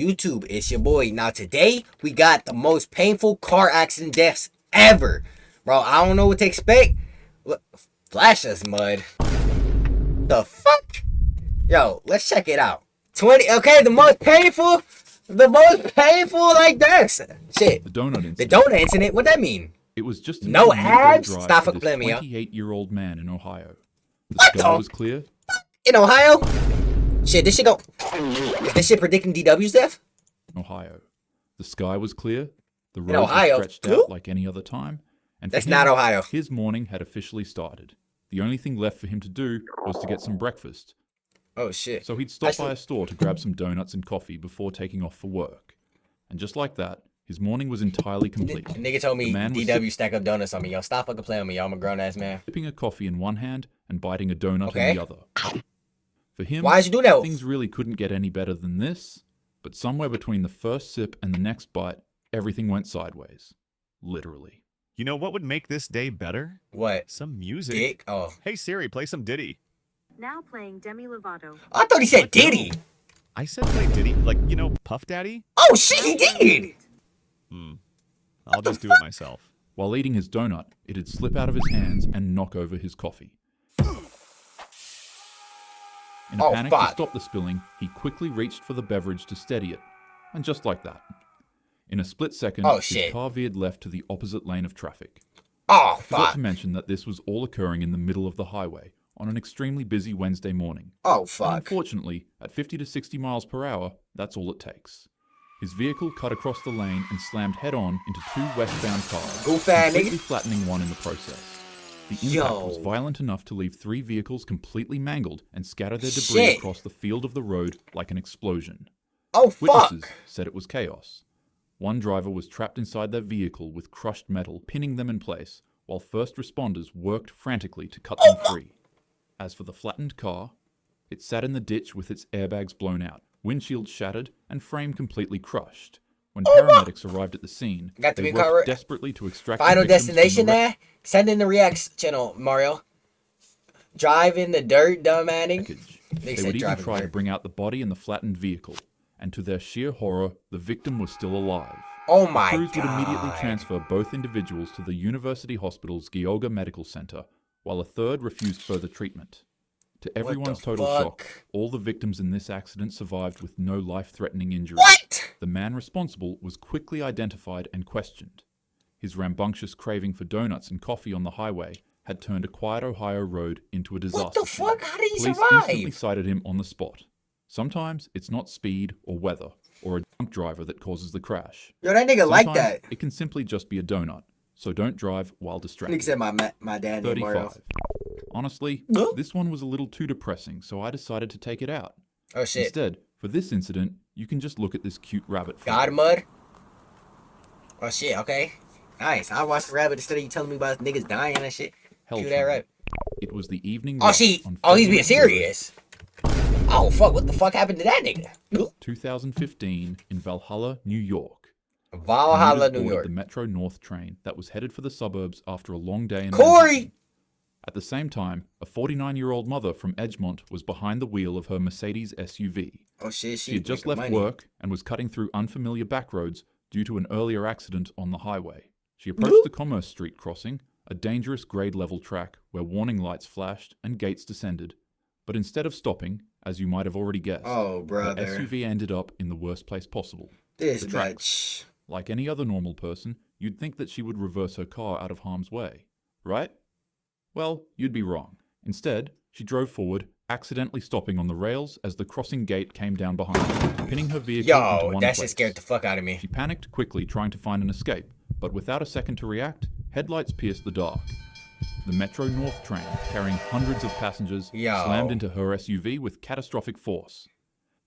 YouTube, it's your boy. Now today we got the most painful car accident deaths ever. Bro, I don't know what to expect. Look, flash us, mud. The fuck? Yo, let's check it out. 20, okay, the most painful like this. Shit. The donut incident. The donut incident, what that mean? It was just no abs? Stop fucking playing me, yo. 28-year-old man in Ohio. The What sky the? was clear. In Ohio? Shit, this shit go. Is this shit predicting DW's death? Ohio. The sky was clear. The In road Ohio? was stretched out like any other time. And for That's him, not Ohio. His morning had officially started. The only thing left for him to do was to get some breakfast. Oh shit. So he'd stop by a store to grab some donuts and coffee before taking off for work. And just like that, his morning was entirely complete. Nigga told me DW stack up donuts on me. Yo, stop fucking playing with me, yo. I'm a grown ass man. Sipping a coffee in one hand and biting a donut in the other. For him, why'd you do that? Things really couldn't get any better than this, but somewhere between the first sip and the next bite, everything went sideways. Literally. You know what would make this day better? What? Some music. Dick? Oh. Hey Siri, play some Diddy. Now playing Demi Lovato. I thought he said Diddy. I said play Diddy, like, you know, Puff Daddy? Oh shit, he did! I'll just do it myself. While eating his donut, it'd slip out of his hands and knock over his coffee. In a panic to stop the spilling, he quickly reached for the beverage to steady it. And just like that, in a split second, his car veered left to the opposite lane of traffic. Oh, fuck. Forgot to mention that this was all occurring in the middle of the highway on an extremely busy Wednesday morning. Oh, fuck. And unfortunately, at 50 to 60 miles per hour, that's all it takes. His vehicle cut across the lane and slammed head-on into two westbound cars, completely flattening one in the process. The impact was violent enough to leave three vehicles completely mangled and scatter their debris across the field of the road like an explosion. Oh, fuck! Witnesses said it was chaos. One driver was trapped inside their vehicle with crushed metal pinning them in place, while first responders worked frantically to cut them free. As for the flattened car, it sat in the ditch with its airbags blown out, windshield shattered, and frame completely crushed. When paramedics arrived at the scene, they worked desperately to extract Final destination there? Send in the Reacts channel, Mario. Drive in the dirt, dumb addict. They would even try to bring out the body in the flattened vehicle, and to their sheer horror, the victim was still alive. Oh my God. The crews would immediately transfer both individuals to the University Hospital's Geauga Medical Center, while a third refused further treatment. To everyone's total shock, all the victims in this accident survived with no life-threatening injuries. What? The man responsible was quickly identified and questioned. His rambunctious craving for donuts and coffee on the highway had turned a quiet Ohio road into a disaster. What the fuck? How did he Police survive? instantly cited him on the spot. Sometimes it's not speed or weather or a drunk driver that causes the crash. Yo, that nigga like that. It can simply just be a donut. So don't drive while distracted. Nigga said my dad named Mario. Honestly, this one was a little too depressing, so I decided to take it out. Oh shit. Instead, for this incident, you can just look at this cute rabbit. Got him, mud? Oh shit, okay. Nice. I watched the rabbit instead of you telling me about niggas dying and shit. Cute that rabbit. It was the evening. Oh, he's being serious. Oh fuck, what the fuck happened to that nigga? 2015 in Valhalla, New York. Valhalla, New York. The Metro North train that was headed for the suburbs after a long day in Corey! At the same time, a 49-year-old mother from Edgemont was behind the wheel of her Mercedes SUV. Oh shit, she had just left work and was cutting through unfamiliar back roads due to an earlier accident on the highway. She approached the Commerce Street crossing, a dangerous grade-level track where warning lights flashed and gates descended. But instead of stopping, as you might have already guessed, the SUV ended up in the worst place possible. This bitch. Like any other normal person, you'd think that she would reverse her car out of harm's way, right? Well, you'd be wrong. Instead, she drove forward, accidentally stopping on the rails as the crossing gate came down behind her, pinning her vehicle into one place. That shit scared the fuck out of me. She panicked quickly, trying to find an escape, but without a second to react, headlights pierced the dark. The Metro North train, carrying hundreds of passengers, slammed into her SUV with catastrophic force.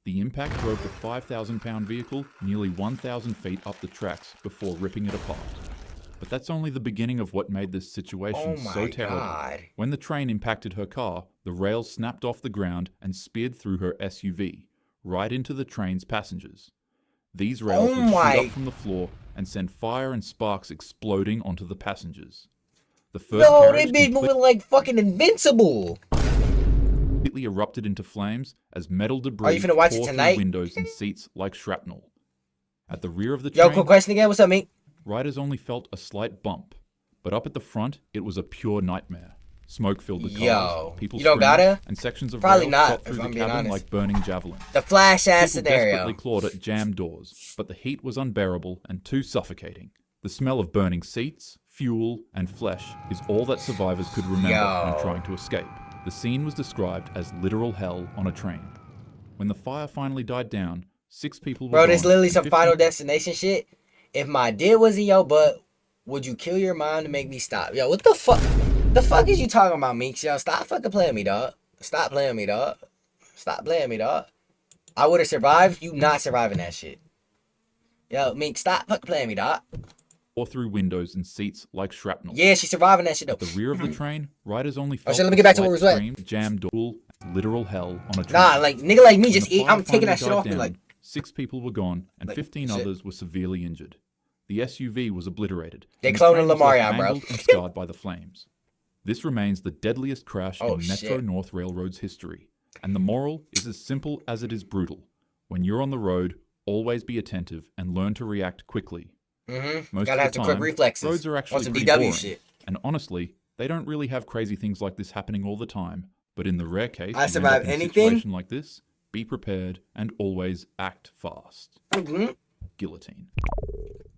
The impact drove the 5,000-pound vehicle nearly 1,000 feet up the tracks before ripping it apart. But that's only the beginning of what made this situation so terrible. When the train impacted her car, the rails snapped off the ground and speared through her SUV, right into the train's passengers. These rails would shoot up from the floor and send fire and sparks exploding onto the passengers. The first they been moving like fucking invincible. completely erupted into flames as metal debris Are you finna watch tore it through tonight? windows and seats like shrapnel. At the rear of the Yo, train, quick question again. What's up, Mink? riders only felt a slight bump, but up at the front, it was a pure nightmare. Smoke filled the cars, Yo, people you don't screamed, gotta? and sections of Probably rail not, shot if through the I'm being cabin honest. like burning javelins. The flash ass People scenario. desperately clawed at jammed doors, but the heat was unbearable and too suffocating. The smell of burning seats, fuel, and flesh is all that survivors could remember when trying to escape. The scene was described as literal hell on a train. When the fire finally died down, 6 people were Bro, this gone, literally and some 50 Final Destination shit. If my dick was in your butt, would you kill your mom to make me stop? Yo, what the fuck? The fuck is you talking about, Meeks? Yo, stop fucking playing me, dog. Stop playing me, dog. Stop playing me, dog. I would have survived. You not surviving that shit. Yo, Meek, stop fucking playing me, dog. tore through windows and seats like shrapnel. Yeah, she's surviving that shit, though. At the rear of the train, riders only felt shit, let me get back to a where we slight was at. scream, jammed door, literal hell on a train. Nah, like, nigga like me When just the eat. fire I'm taking that finally shit died off me, down, like. 6 people were gone and Like, 15 shit. others were severely injured. The SUV was obliterated. They and the cloned train was Lamar left out, bro. mangled and scarred by the flames. This remains the deadliest crash Oh, in Metro shit. North Railroad's history. And the moral is as simple as it is brutal. When you're on the road, always be attentive and learn to react quickly. Most Gotta of have the some quick time, reflexes. roads are Want actually some pretty DW boring. shit. And honestly, they don't really have crazy things like this happening all the time. But in the rare case I you end survive up in a anything? situation like this, be prepared and always act fast. Guillotine.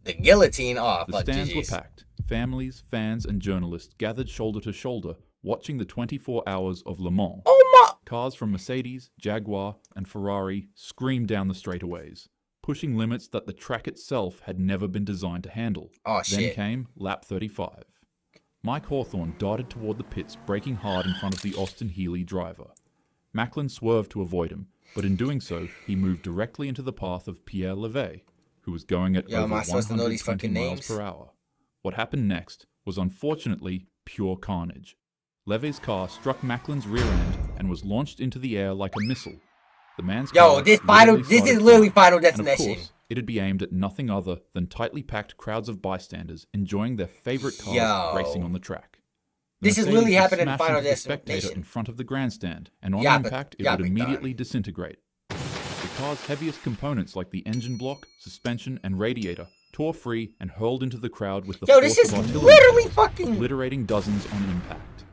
The guillotine. Oh, The fuck, stands GG's. were packed. Families, fans, and journalists gathered shoulder to shoulder, watching the 24 hours of Le Mans. Oh, my. Cars from Mercedes, Jaguar, and Ferrari screamed down the straightaways, pushing limits that the track itself had never been designed to handle. Oh, Then shit. came lap 35. Mike Hawthorne darted toward the pits, braking hard in front of the Austin Healey driver. Macklin swerved to avoid him, but in doing so, he moved directly into the path of Pierre Levey, who was going at Yo, am over I supposed to know these 120 fucking miles names? per hour. What happened next was unfortunately pure carnage. Levey's car struck Macklin's rear end and was launched into the air like a missile. The man's car This literally is started literally flying, Final and of Destination. course, it'd be aimed at nothing other than tightly packed crowds of bystanders enjoying their favorite cars Yo. racing on the track. The This is Mercedes literally would happening in smash Final into the spectator Destination. in front of the grandstand, and on Yeah, but- impact, it yeah, would but, immediately disintegrate. The car's heaviest components, like the engine block, suspension, and radiator, tore free and hurled into the crowd with the Yo, force this is of artillery literally shells, fucking. obliterating dozens on impact.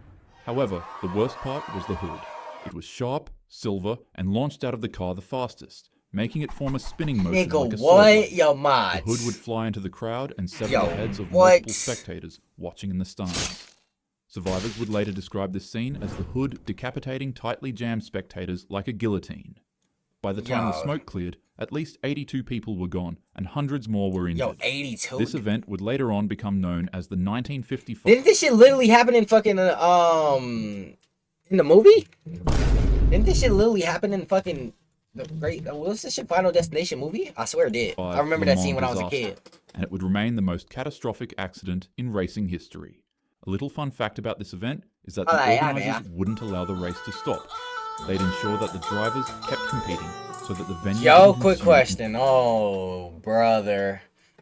However, the worst part was the hood. It was sharp, silver, and launched out of the car the fastest, making it form a spinning motion like a Nigga, sword what? blade. Yo, The mods. hood would fly into the crowd and sever Yo, the heads of what? multiple spectators watching in the stands. Survivors would later describe this scene as the hood decapitating tightly jammed spectators like a guillotine. By the time the Yo. smoke cleared, at least 82 people were gone and hundreds more were injured. Yo, 82. This event would later on become known as the 1955 Didn't this shit literally happen in fucking in the movie? Didn't this shit literally happen in fucking the great what's this shit Final Destination movie? I swear it did. I remember Le that scene Mans when I was a disaster, kid. and it would remain the most catastrophic accident in racing history. A little fun fact about this event is that the organisers wouldn't allow the race to stop. They'd ensure that the drivers kept competing so that the venue Yo, didn't quick consume question. Oh, brother.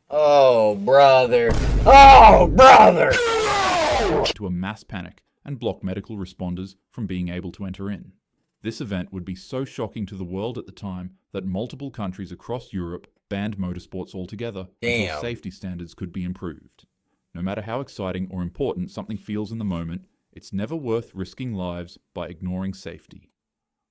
Oh, brother. Oh, brother. to a mass panic and block medical responders from being able to enter in. This event would be so shocking to the world at the time that multiple countries across Europe banned motorsports altogether until Damn. safety standards could be improved. No matter how exciting or important something feels in the moment, it's never worth risking lives by ignoring safety.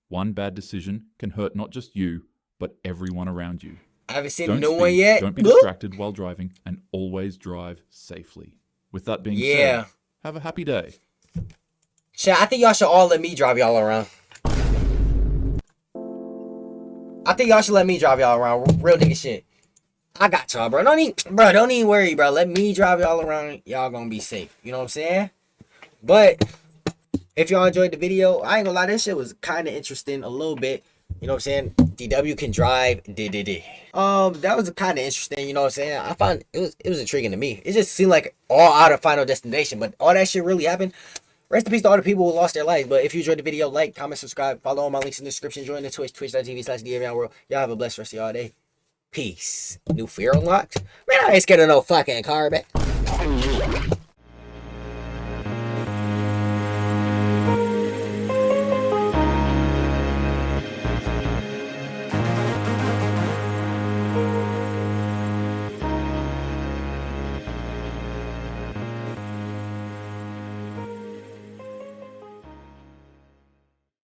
One bad decision can hurt not just you, but everyone around you. I haven't seen a Don't new one speed, yet. don't be distracted while driving, and always drive safely. With that being Yeah. said, have a happy day. Shit, I think y'all should all let me drive y'all around. I think y'all should let me drive y'all around. Real nigga shit. I got y'all, bro. Don't even worry, bro. Let me drive y'all around. Y'all gonna be safe. You know what I'm saying? But if y'all enjoyed the video, I ain't gonna lie, this shit was kind of interesting a little bit. You know what I'm saying? DW can drive. That was kind of interesting. You know what I'm saying? I found it was intriguing to me. It just seemed like all out of Final Destination, but all that shit really happened. Rest in peace to all the people who lost their lives. But if you enjoyed the video, like, comment, subscribe, follow all my links in the description, join the Twitch, twitch.tv/davionwrld. Y'all have a blessed rest of y'all day. Peace. New fear unlocked? Man, I ain't scared of no fucking car, man.